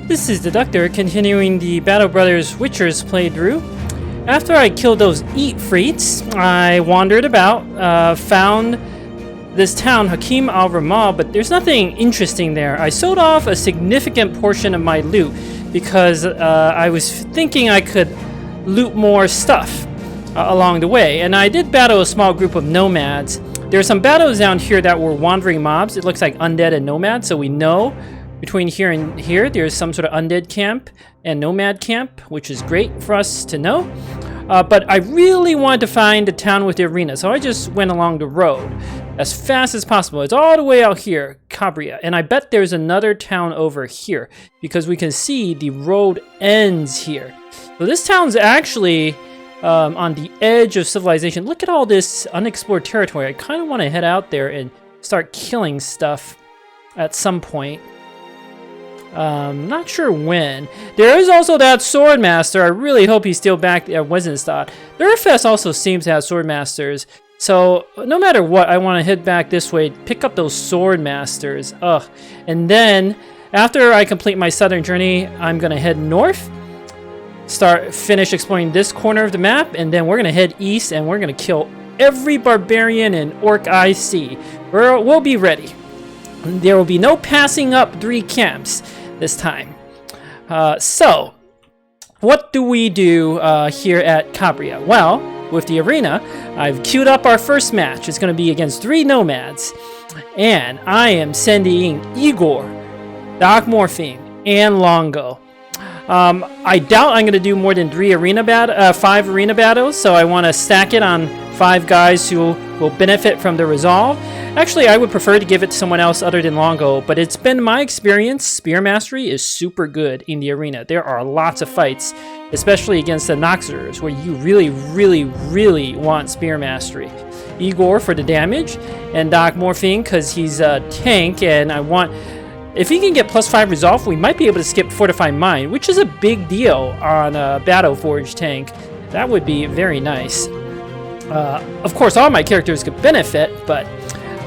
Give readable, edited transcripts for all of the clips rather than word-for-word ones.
This is the Doctor continuing the Battle Brothers Witchers playthrough. After I killed those eat freaks, I wandered about, found this town, Hakim al-Ramal, but there's nothing interesting there. I sold off a significant portion of my loot because I was thinking I could loot more stuff along the way, and I did battle a small group of nomads. There are some battles down here that were wandering mobs. It looks like undead and nomads, so we know between here and here, there's some sort of undead camp and nomad camp, which is great for us to know. But I really wanted to find the town with the arena, so I just went along the road as fast as possible. It's all the way out here, Cabria, and I bet there's another town over here because we can see the road ends here. So this town's actually on the edge of civilization. Look at all this unexplored territory. I kind of want to head out there and start killing stuff at some point. Not sure when. There is also that Swordmaster. I really hope he's still back at Wesenstadt. Durfest also seems to have Swordmasters. So, no matter what, I want to head back this way, pick up those Swordmasters. Ugh. And then, after I complete my southern journey, I'm going to head north. Finish exploring this corner of the map. And then we're going to head east and we're going to kill every barbarian and orc I see. We'll be ready. There will be no passing up 3 camps this time. So, what do we do here at Cabria? Well, with the arena, I've queued up our first match. It's going to be against 3 nomads. And I am sending Igor, Doc Morphine, and Longo. I doubt I'm going to do more than 5 arena battles, so I want to stack it on 5 guys who will benefit from the resolve. Actually, I would prefer to give it to someone else other than Longo, but it's been my experience, Spear Mastery is super good in the arena. There are lots of fights, especially against the Noxers, where you really want Spear Mastery. Igor for the damage, and Doc Morphine because he's a tank, and if he can get +5 resolve, we might be able to skip Fortified Mind, which is a big deal on a Battleforge tank. That would be very nice. Of course, all my characters could benefit, but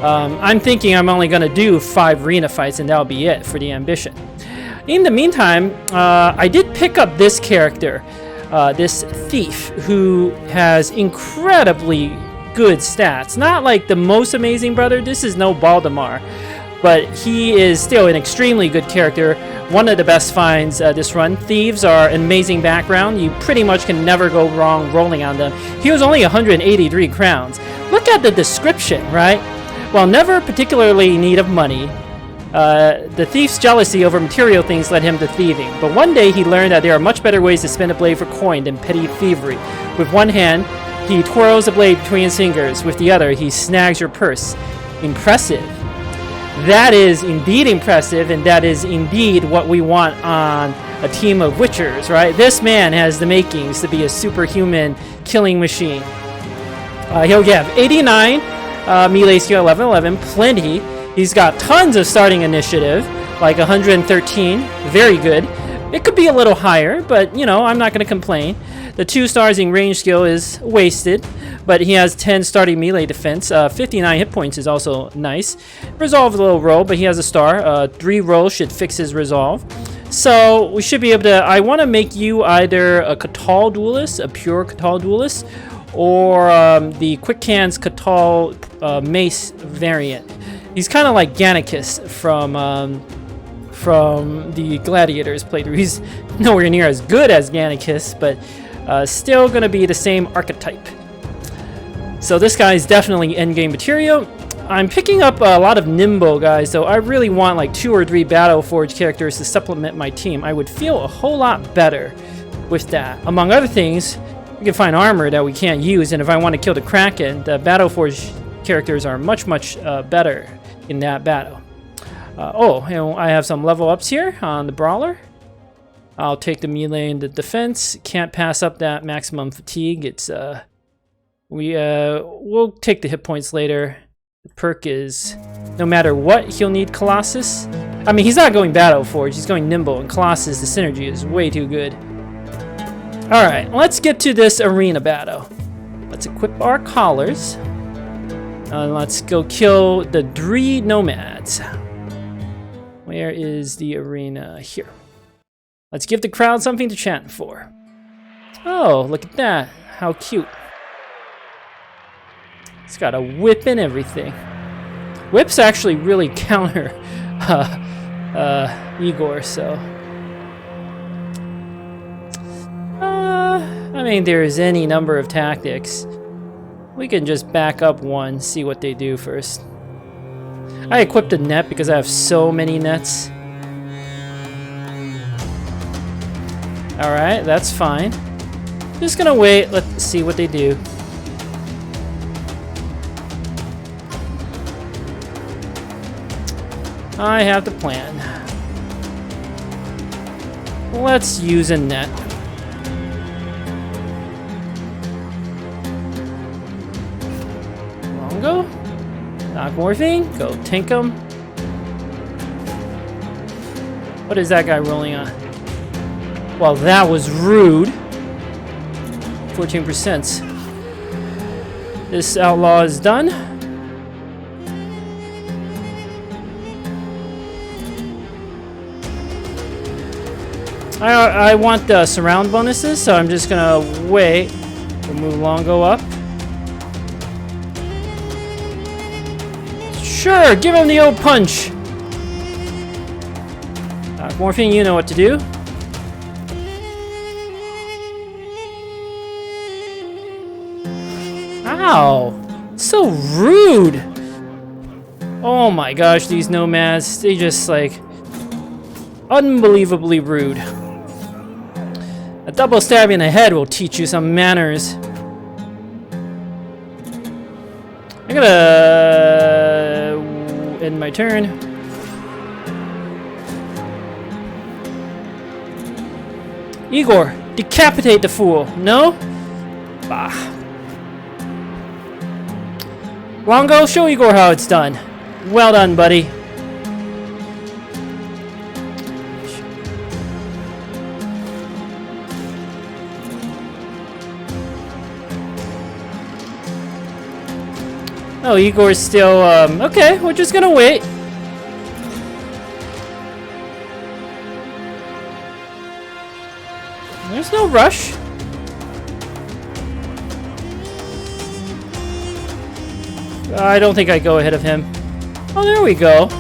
I'm thinking I'm only going to do 5 arena fights, and that'll be it for the ambition. In the meantime, I did pick up this character, this thief, who has incredibly good stats. Not like the most amazing brother. This is no Baldemar. But he is still an extremely good character. One of the best finds this run. Thieves are an amazing background. You pretty much can never go wrong rolling on them. He was only 183 crowns. Look at the description, right? While never particularly in need of money, the thief's jealousy over material things led him to thieving. But one day he learned that there are much better ways to spend a blade for coin than petty thievery. With one hand, he twirls the blade between his fingers. With the other, he snags your purse. Impressive. That is indeed impressive, and that is indeed what we want on a team of Witchers, right? This man has the makings to be a superhuman killing machine. He'll have 89 melee skill, 11, plenty. He's got tons of starting initiative, like 113, very good. It could be a little higher, but, you know, I'm not going to complain. The 2 stars in range skill is wasted, but he has 10 starting melee defense. 59 hit points is also nice. Resolve a little roll, but he has a star. 3 rolls should fix his resolve. So we should be able to... I want to make you either a Catal duelist, a pure Catal duelist, or the Quick Hands Catal mace variant. He's kind of like Gannicus from the Gladiators playthrough. He's nowhere near as good as Gannicus, but still going to be the same archetype. So this guy is definitely endgame material. I'm picking up a lot of Nimbo guys, so I really want like 2 or 3 Battleforge characters to supplement my team. I would feel a whole lot better with that. Among other things, we can find armor that we can't use, and if I want to kill the Kraken, the Battleforge characters are much better in that battle. And I have some level ups here on the Brawler. I'll take the melee and the defense. Can't pass up that maximum fatigue. It's we'll take the hit points later. The perk is no matter what, he'll need Colossus. I mean, he's not going Battleforge, he's going Nimble, and Colossus, the synergy is way too good. Alright, let's get to this arena battle. Let's equip our collars. Let's go kill the 3 nomads. Where is the arena? Here. Let's give the crowd something to chant for. Oh, look at that. How cute. It's got a whip and everything. Whips actually really counter Igor, so... I mean, there's any number of tactics. We can just back up one, see what they do first. I equipped a net because I have so many nets. Alright, that's fine. Just gonna wait, let's see what they do. I have the plan. Let's use a net. Longo? Knock morphing? Go tank him. What is that guy rolling on? Well, that was rude. 14%. This outlaw is done. I want the surround bonuses, so I'm just gonna wait. We'll move Longo up. Sure, give him the old punch. Morphine, you know what to do. Ow! So rude! Oh my gosh, these nomads, they just like... unbelievably rude. A double stab in the head will teach you some manners. I'm gonna end my turn. Igor, decapitate the fool. No? Bah. Longo, show Igor how it's done. Well done, buddy. Oh, Igor's still, okay, we're just gonna wait. There's no rush. I don't think I go ahead of him. Oh, there we go.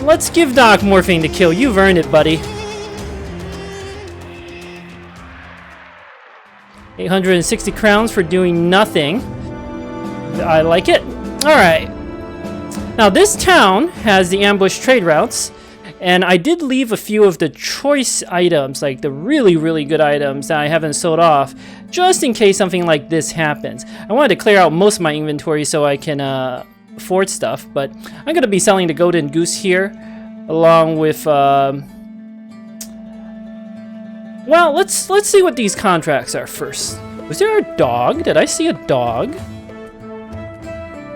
Let's give Doc morphine to kill. You've earned it, buddy. 860 crowns for doing nothing. I like it. Alright. Now this town has the ambush trade routes, and I did leave a few of the choice items, like the really, really good items that I haven't sold off, just in case something like this happens. I wanted to clear out most of my inventory so I can afford stuff, but I'm going to be selling the golden goose here, along with... well, let's see what these contracts are first. Was there a dog? Did I see a dog?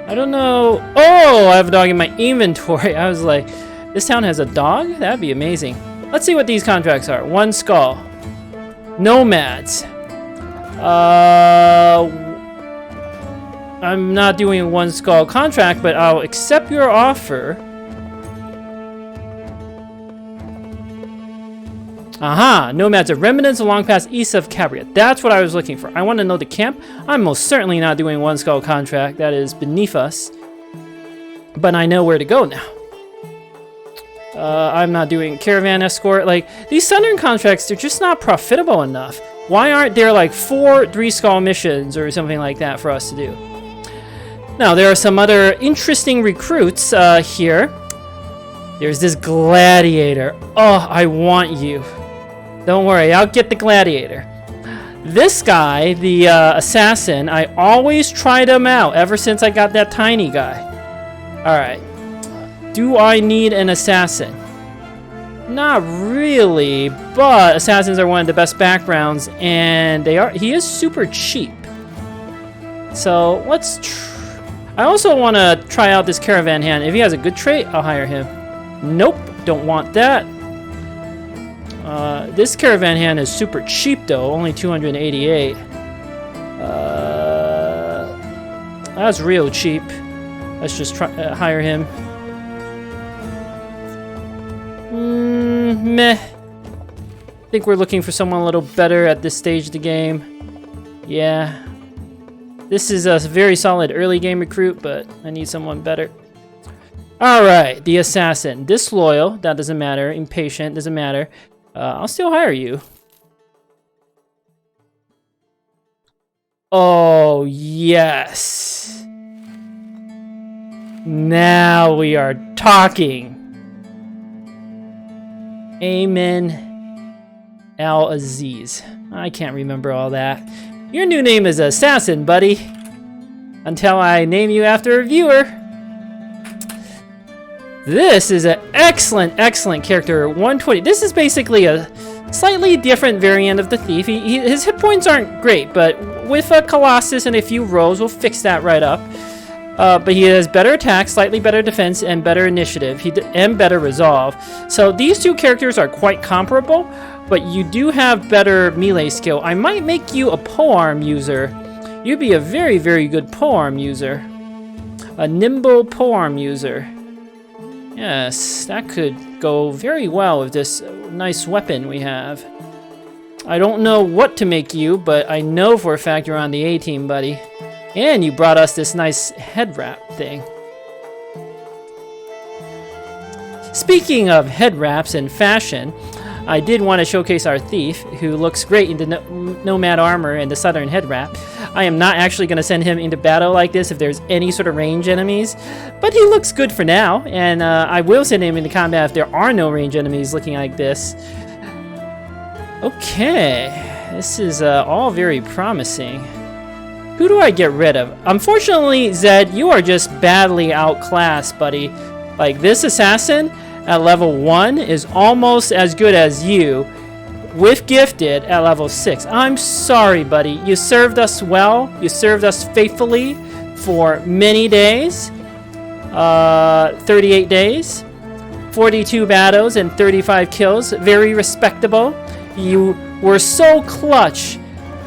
I don't know. Oh, I have a dog in my inventory. I was like, this town has a dog? That'd be amazing. Let's see what these contracts are. One skull. Nomads. I'm not doing a one skull contract, but I'll accept your offer. Aha! Nomads are remnants along past east of Cabria. That's what I was looking for. I want to know the camp. I'm most certainly not doing one skull contract. That is beneath us. But I know where to go now. I'm not doing caravan escort. Like, these southern contracts, they're just not profitable enough. Why aren't there like 4 3-skull missions or something like that for us to do? Now, there are some other interesting recruits here. There's this Gladiator. Oh, I want you. Don't worry, I'll get the Gladiator. This guy, the assassin, I always tried him out ever since I got that tiny guy. Alright. Do I need an assassin? Not really, but assassins are one of the best backgrounds, and he is super cheap. So, let's I also want to try out this caravan hand. If he has a good trait, I'll hire him. Nope, don't want that. This caravan hand is super cheap though, only 288. That's real cheap. Let's just try hire him. Meh. I think we're looking for someone a little better at this stage of the game. Yeah. This is a very solid early game recruit, but I need someone better. Alright, the assassin. Disloyal, that doesn't matter. Impatient, doesn't matter. I'll still hire you. Oh, yes. Now we are talking. Amen Al-Aziz. I can't remember all that. Your new name is Assassin, buddy. Until I name you after a viewer. This is an excellent, excellent character. 120. This is basically a slightly different variant of the Thief. His hit points aren't great, but with a Colossus and a few rolls, we'll fix that right up. But he has better attack, slightly better defense, and better initiative, and better resolve. So these two characters are quite comparable, but you do have better melee skill. I might make you a polearm user. You'd be a very, very good polearm user. A nimble polearm user. Yes, that could go very well with this nice weapon we have. I don't know what to make you, but I know for a fact you're on the A-team, buddy. And you brought us this nice head wrap thing. Speaking of head wraps and fashion, I did want to showcase our Thief, who looks great in the Nomad armor and the Southern head wrap. I am not actually going to send him into battle like this if there's any sort of range enemies, but he looks good for now, and I will send him into combat if there are no range enemies looking like this. Okay, this is all very promising. Who do I get rid of? Unfortunately, Zed, you are just badly outclassed, buddy. Like, this assassin at level 1 is almost as good as you with gifted at level 6. I'm sorry, buddy. You served us well. You served us faithfully for many days. 38 days. 42 battles and 35 kills. Very respectable. You were so clutch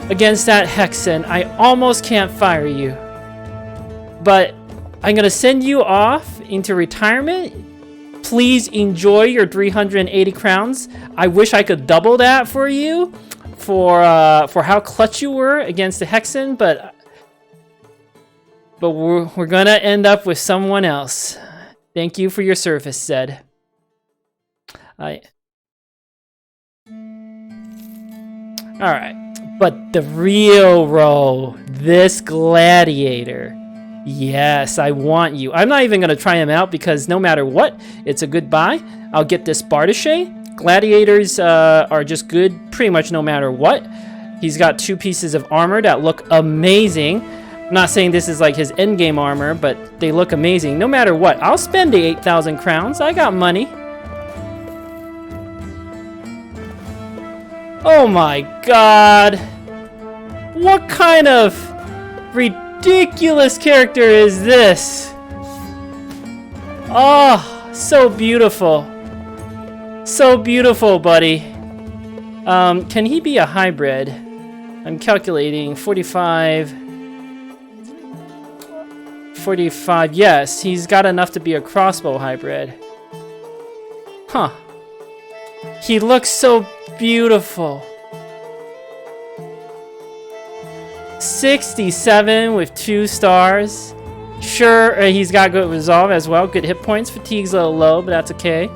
against that Hexen, I almost can't fire you. But I'm going to send you off into retirement. Please enjoy your 380 crowns. I wish I could double that for you for how clutch you were against the Hexen, but we're going to end up with someone else. Thank you for your service, Zed. All right. But the real role, this Gladiator. Yes, I want you. I'm not even going to try him out because no matter what, it's a good buy. I'll get this Bardache. Gladiators are just good pretty much no matter what. He's got 2 pieces of armor that look amazing. I'm not saying this is like his endgame armor, but they look amazing no matter what. I'll spend the 8,000 crowns. I got money. Oh my god. What kind of ridiculous character is this? Oh, so beautiful. So beautiful, buddy. Can he be a hybrid? I'm calculating 45. 45. Yes, he's got enough to be a crossbow hybrid. Huh. He looks so beautiful. 67 with 2 stars. Sure, he's got good resolve as well. Good hit points. Fatigue's a little low, but that's okay.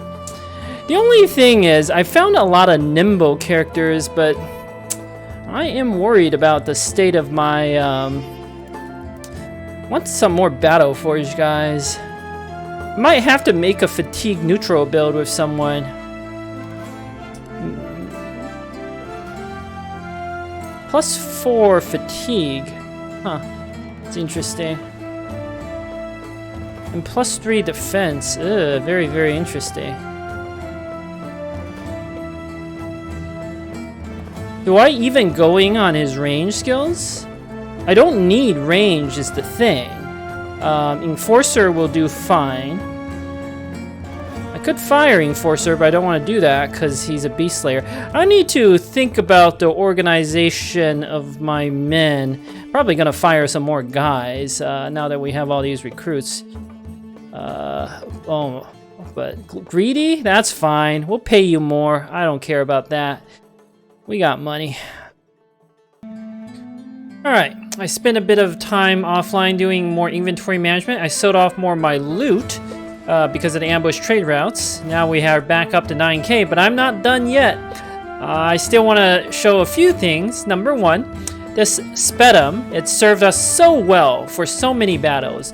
The only thing is, I found a lot of nimble characters, but I am worried about the state of my... want some more battle forge, guys. Might have to make a fatigue neutral build with someone. +4 fatigue. Huh. It's interesting. And +3 defense. Ugh, very, very interesting. Do I even going on his range skills? I don't need range is the thing. Enforcer will do fine. I could fire Enforcer, but I don't want to do that because he's a Beast Slayer. I need to think about the organization of my men. Probably going to fire some more guys now that we have all these recruits. Oh, But greedy? That's fine. We'll pay you more. I don't care about that. We got money. Alright, I spent a bit of time offline doing more inventory management. I sold off more of my loot because of the ambush trade routes. Now we are back up to 9k, but I'm not done yet. I still want to show a few things. Number one, this Spedum, it served us so well for so many battles.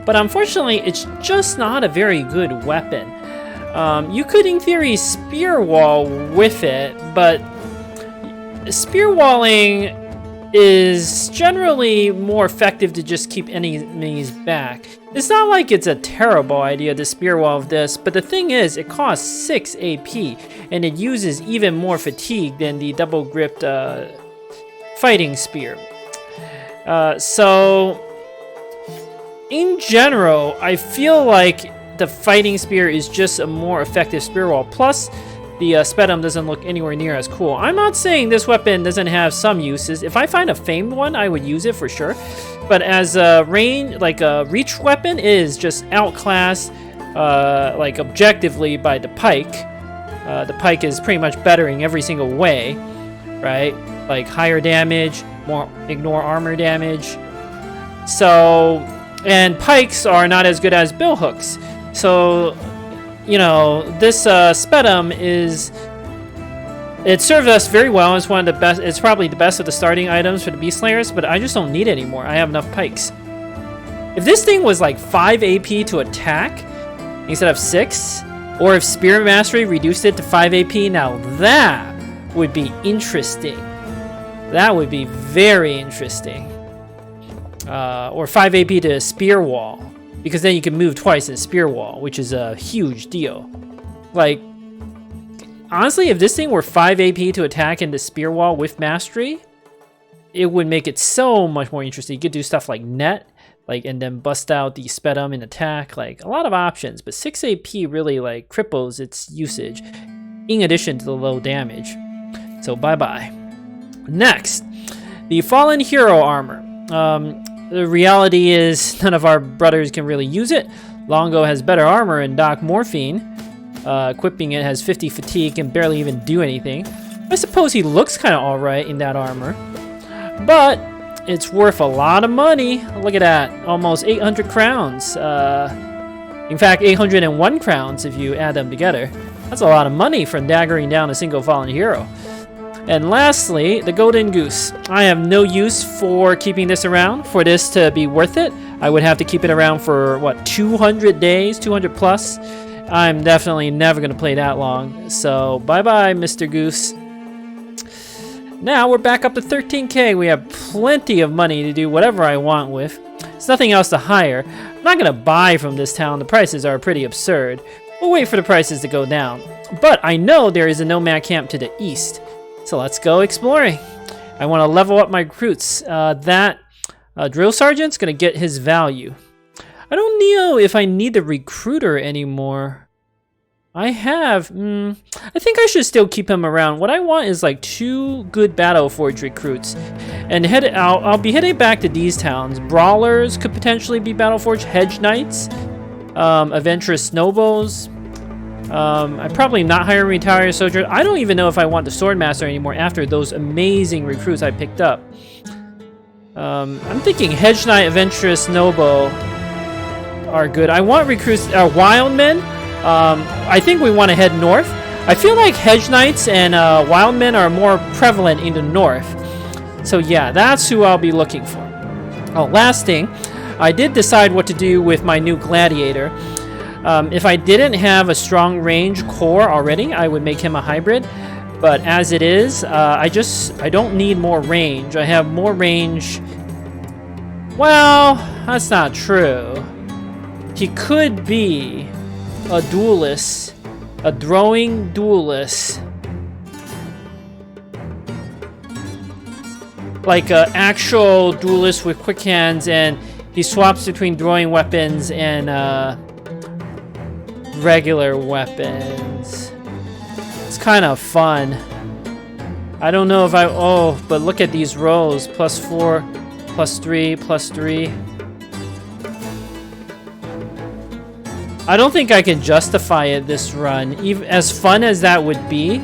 But unfortunately, it's just not a very good weapon. You could, in theory, spear wall with it, but spear walling is generally more effective to just keep enemies back. It's not like it's a terrible idea to spear wall of this, but the thing is, it costs 6 AP, and it uses even more fatigue than the double-gripped fighting spear. So, in general, I feel like the fighting spear is just a more effective spear wall. Plus, the Spedum doesn't look anywhere near as cool. I'm not saying this weapon doesn't have some uses. If I find a famed one, I would use it for sure. But as a range, like a reach weapon, it is just outclassed, like objectively by the pike. The pike is pretty much better in every single way, right? Like higher damage, more ignore armor damage. So, and pikes are not as good as bill hooks. So, you know, this Spedum is, it served us very well. It's one of the best, it's probably the best of the starting items for the Beast Slayers, but I just don't need it anymore. I have enough pikes. If this thing was like 5 AP to attack instead of 6, or if Spear Mastery reduced it to 5 AP, now that would be interesting. That would be very interesting. Or 5 AP to Spear Wall. Because then you can move twice in Spear Wall, which is a huge deal. Like, honestly, if this thing were 5 AP to attack into Spear Wall with Mastery, it would make it so much more interesting. You could do stuff like net, like, and then bust out the Spedum in attack. Like, a lot of options. But 6 AP really, like, cripples its usage, in addition to the low damage. So, bye-bye. Next, the Fallen Hero Armor. The reality is none of our brothers can really use it. Longo has better armor and Doc Morphine. Equipping it has 50 fatigue, can barely even do anything. I suppose he looks kind of alright in that armor. But it's worth a lot of money. Look at that. Almost 800 crowns. In fact, 801 crowns if you add them together. That's a lot of money for daggering down a single fallen hero. And lastly, the Golden Goose. I have no use for keeping this around. For this to be worth it, I would have to keep it around for, what, 200 days? 200 plus? I'm definitely never going to play that long. So, bye-bye, Mr. Goose. Now, we're back up to 13k. We have plenty of money to do whatever I want with. There's nothing else to hire. I'm not going to buy from this town. The prices are pretty absurd. We'll wait for the prices to go down. But I know there is a Nomad Camp to the east. So let's go exploring. I want to level up my recruits. That drill sergeant's going to get his value. I don't know if I need the recruiter anymore. I have. I think I should still keep him around. What I want is like 2 good Battleforge recruits. And I'll be heading back to these towns. Brawlers could potentially be Battleforge. Hedge Knights. Adventurous Nobles. I'm probably not hiring retired soldiers. I don't even know if I want the Swordmaster anymore after those amazing recruits I picked up. I'm thinking Hedge Knight, Adventurous Noble are good. I want recruits, Wildmen. I think we want to head north. I feel like Hedge Knights and Wildmen are more prevalent in the north. So yeah, that's who I'll be looking for. Oh, last thing. I did decide what to do with my new Gladiator. If I didn't have a strong range core already, I would make him a hybrid. But as it is, I don't need more range. I have more range. Well, that's not true. He could be a duelist, a throwing duelist. Like an actual duelist with quick hands, and he swaps between throwing weapons and regular weapons. It's kind of fun. I don't know if but look at these rolls. +4, +3, +3. I don't think I can justify it this run, even as fun as that would be.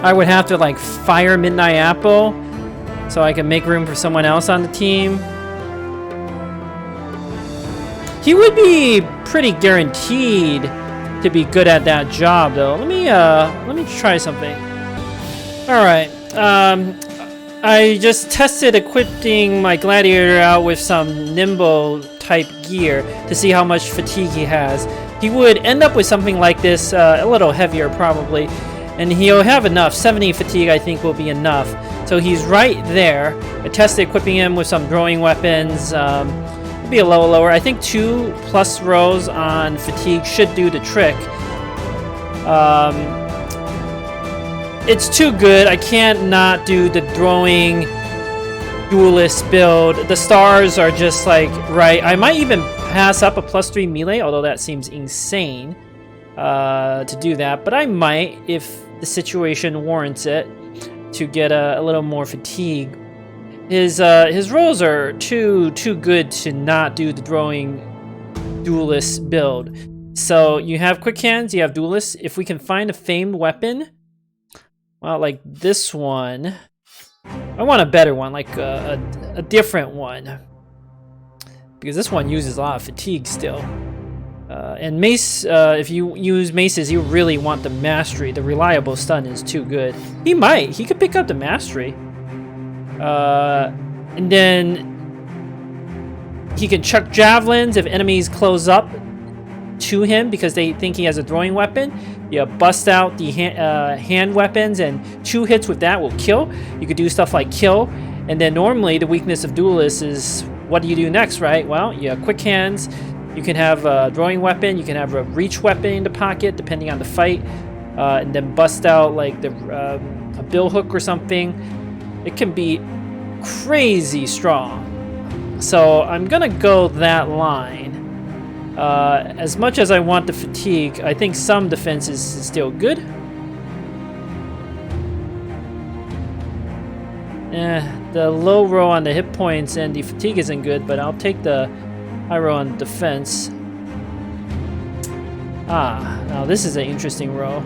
I would have to like fire Midnight Apple so I can make room for someone else on the team. He would be pretty guaranteed to be good at that job, though. Let me try something. All right. I just tested equipping my Gladiator out with some nimble type gear to see how much fatigue he has. He would end up with something like this, a little heavier probably, and he'll have enough. 70 fatigue I think will be enough. So he's right there. I tested equipping him with some throwing weapons. Be a little lower. I think 2+ rows on fatigue should do the trick. It's too good. I can't not do the throwing duelist build. The stars are just like right. I might even pass up a +3 melee, although that seems insane to do that. But I might, if the situation warrants it, to get a little more fatigue. His rolls are too good to not do the throwing duelist build. So you have quick hands, you have duelists. If we can find a famed weapon, well, like this one, I want a better one, like a different one, because this one uses a lot of fatigue still. And mace, if you use maces, you really want the mastery. The reliable stun is too good. He could pick up the mastery. And then he can chuck javelins if enemies close up to him because they think he has a throwing weapon. You bust out the hand weapons, and 2 hits with that will kill. You could do stuff like kill, and then normally the weakness of duelists is what do you do next, right? Well, you have quick hands. You can have a throwing weapon. You can have a reach weapon in the pocket depending on the fight, and then bust out like a bill hook or something. It can be crazy strong. So I'm gonna go that line. As much as I want the fatigue, I think some defense is still good. The low row on the hit points and the fatigue isn't good, but I'll take the high row on defense. Now this is an interesting row.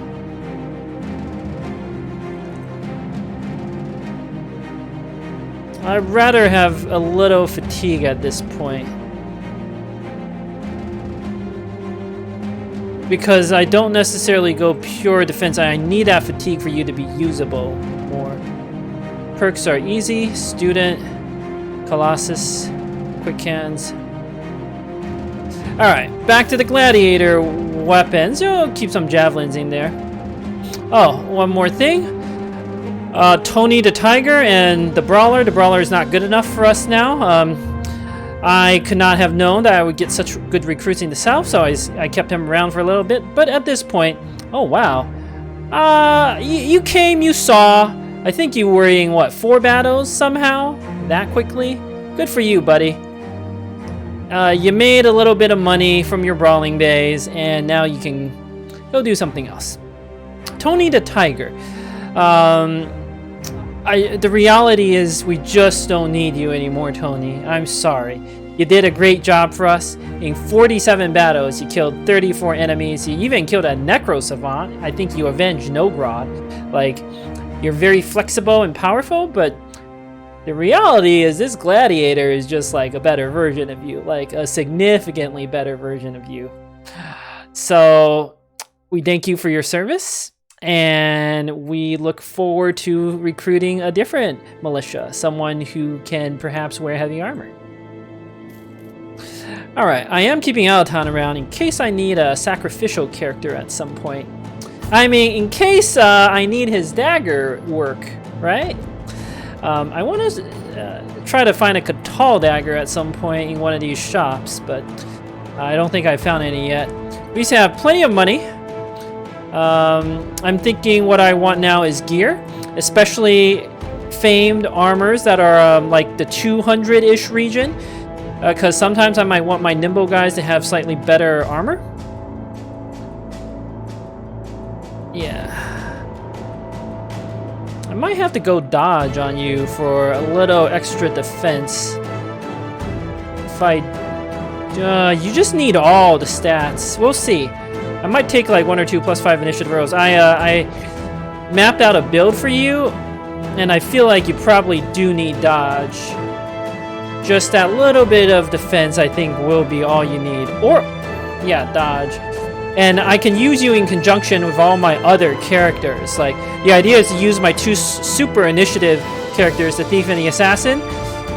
I'd rather have a little fatigue at this point, because I don't necessarily go pure defense. I need that fatigue for you to be usable more. Perks are easy, student, Colossus, quick hands. Alright, back to the Gladiator weapons. Oh, keep some javelins in there. Oh, one more thing. Tony the Tiger and the Brawler. The Brawler is not good enough for us now. I could not have known that I would get such good recruits in the south, so I kept him around for a little bit. But at this point, oh wow. You came, you saw. I think you were in, what, 4 battles somehow? That quickly? Good for you, buddy. You made a little bit of money from your brawling days, and now you can go do something else. Tony the Tiger. The reality is we just don't need you anymore, Tony. I'm sorry. You did a great job for us. In 47 battles, you killed 34 enemies. You even killed a Necro Savant. I think you avenged Nogrod. Like, you're very flexible and powerful, but the reality is this Gladiator is just like a better version of you. Like, a significantly better version of you. So, we thank you for your service. And we look forward to recruiting a different militia, someone who can perhaps wear heavy armor. Alright, I am keeping Alaton around in case I need a sacrificial character at some point. I mean, in case I need his dagger work, right? I want to try to find a Catal dagger at some point in one of these shops, but I don't think I found any yet. We used to have plenty of money. I'm thinking what I want now is gear, especially famed armors that are like the 200-ish region, because sometimes I might want my nimble guys to have slightly better armor. Yeah. I might have to go dodge on you for a little extra defense if I You just need all the stats. We'll see. I might take like 1 or 2 +5 initiative rolls. I mapped out a build for you, and I feel like you probably do need dodge. Just that little bit of defense, I think, will be all you need. Or, yeah, dodge. And I can use you in conjunction with all my other characters. Like, the idea is to use my 2 super initiative characters, the Thief and the Assassin,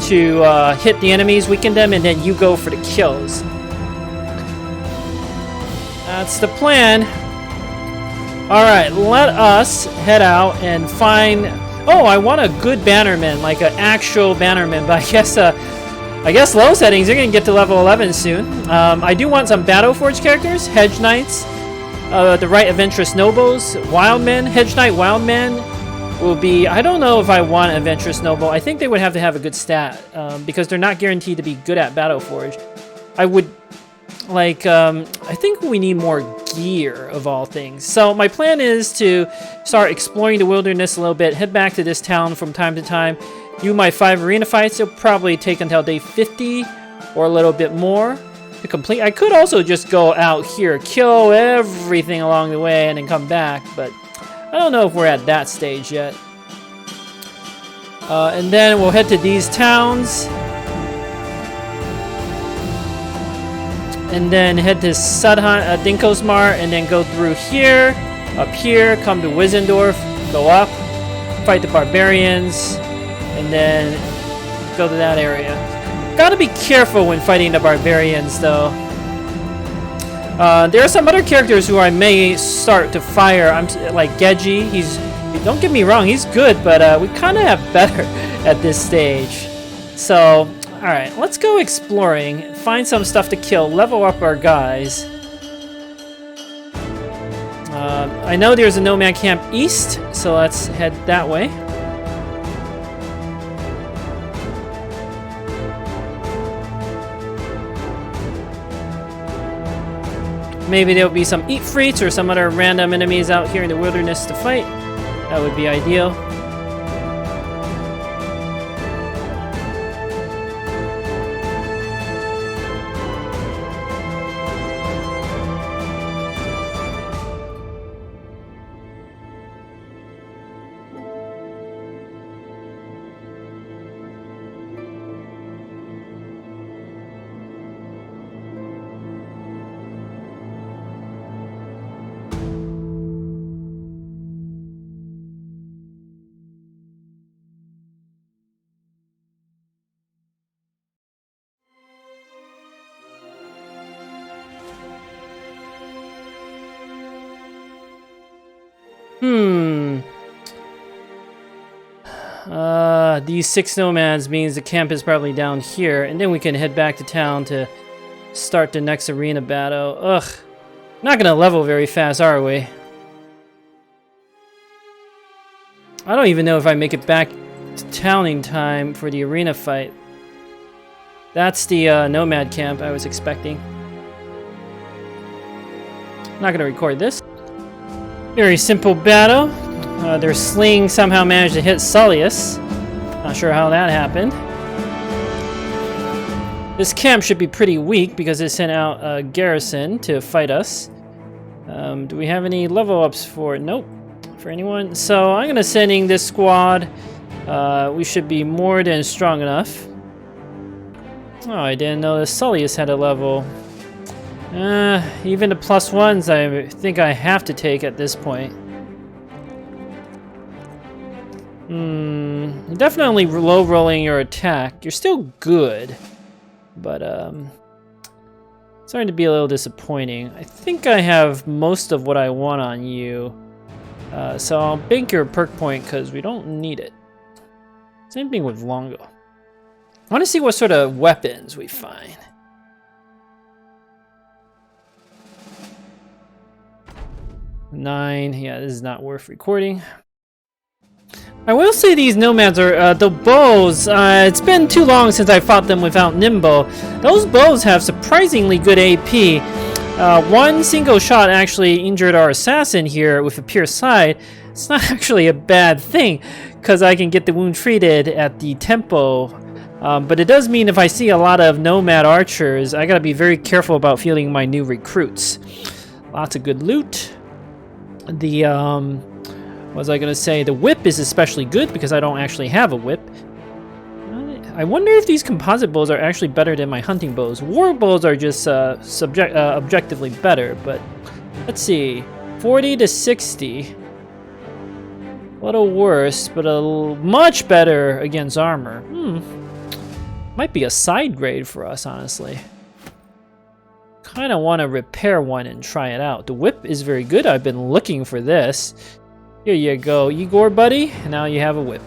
to hit the enemies, weaken them, and then you go for the kills. That's the plan. Alright, let us head out and find... Oh, I want a good Bannerman, like an actual Bannerman, but I guess low settings, you're going to get to level 11 soon. I do want some Battleforge characters, Hedge Knights, the right Adventurous Nobles, Wildmen. Hedge Knight Wildman will be... I don't know if I want Adventurous Noble. I think they would have to have a good stat, because they're not guaranteed to be good at Battleforge. I would... Like, I think we need more gear, of all things. So my plan is to start exploring the wilderness a little bit, head back to this town from time to time, do my 5 arena fights. It'll probably take until day 50 or a little bit more to complete. I could also just go out here, kill everything along the way, and then come back, but I don't know if we're at that stage yet. And then we'll head to these towns. And then head to Dinkosmar, and then go through here, up here, come to Wizendorf, go up, fight the barbarians, and then go to that area. Gotta be careful when fighting the barbarians, though. There are some other characters who I may start to fire. I'm like Geji. Don't get me wrong, he's good, but we kind of have better at this stage. So. Alright, let's go exploring, find some stuff to kill, level up our guys. I know there's a Nomad Camp east, so let's head that way. Maybe there'll be some Eat Freats or some other random enemies out here in the wilderness to fight. That would be ideal. These 6 nomads means the camp is probably down here, and then we can head back to town to start the next arena battle. Ugh. Not gonna level very fast, are we? I don't even know if I make it back to town in time for the arena fight. That's the Nomad Camp I was expecting. Not gonna record this. Very simple battle. Their sling somehow managed to hit Sullius. Not sure how that happened. This camp should be pretty weak because it sent out a garrison to fight us. Do we have any level ups for it? Nope. For anyone? So I'm gonna send in this squad. We should be more than strong enough. Oh, I didn't know that Sullius had a level. Even the +1s I think I have to take at this point. Definitely low rolling your attack. You're still good, but starting to be a little disappointing. I think I have most of what I want on you, so I'll bank your perk point because we don't need it. Same thing with Longo. I want to see what sort of weapons we find. Nine. Yeah, this is not worth recording. I will say these nomads are, the bows, it's been too long since I fought them without Nimbo. Those bows have surprisingly good AP. One single shot actually injured our assassin here with a pierced side. It's not actually a bad thing, because I can get the wound treated at the tempo But it does mean if I see a lot of Nomad archers, I gotta be very careful about fielding my new recruits. Lots of good loot. The, what was I gonna say? The whip is especially good because I don't actually have a whip. I wonder if these composite bows are actually better than my hunting bows. War bows are just objectively better, but let's see. 40 to 60. A little worse, but much better against armor. Might be a side grade for us, honestly. Kind of want to repair one and try it out. The whip is very good. I've been looking for this. Here you go, Igor, buddy. Now you have a whip.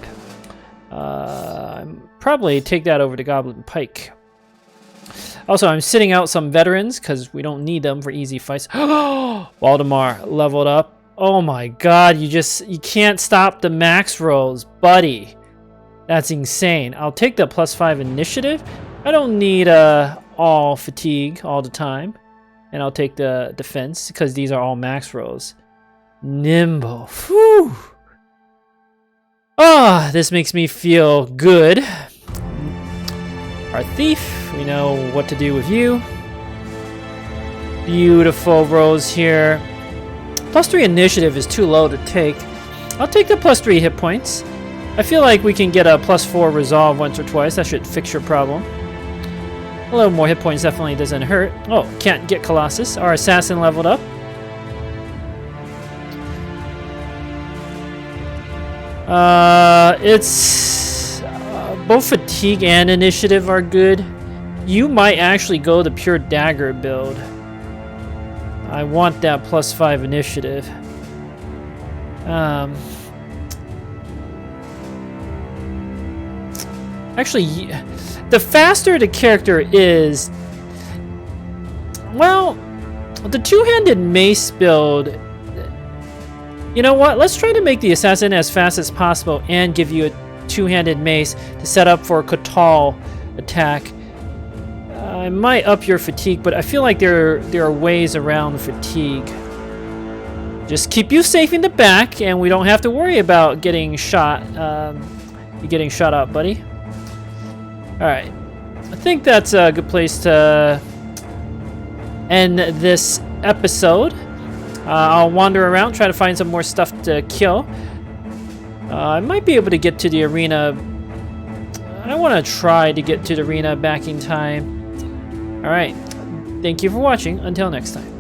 Probably take that over to Goblin Pike. Also, I'm sitting out some veterans because we don't need them for easy fights. Waldemar leveled up. Oh my god, you can't stop the max rolls, buddy. That's insane. I'll take the +5 initiative. I don't need all fatigue all the time. And I'll take the defense because these are all max rolls. Nimble. Whew. Ah, this makes me feel good. Our thief, we know what to do with you. Beautiful rolls here. +3 initiative is too low to take. I'll take the +3 hit points. I feel like we can get a +4 resolve once or twice. That should fix your problem. A little more hit points definitely doesn't hurt. Oh, can't get Colossus. Our assassin leveled up. It's both fatigue and initiative are good. You might actually go the pure dagger build. I want that +5 initiative. Actually, the faster the character is, well, the two-handed mace build. You know what? Let's try to make the assassin as fast as possible and give you a two-handed mace to set up for a Kotal attack. I might up your fatigue, but I feel like there are ways around fatigue. Just keep you safe in the back, and we don't have to worry about getting shot. You getting shot up, buddy. All right. I think that's a good place to end this episode. I'll wander around, try to find some more stuff to kill. I might be able to get to the arena. I want to try to get to the arena back in time. Alright, thank you for watching. Until next time.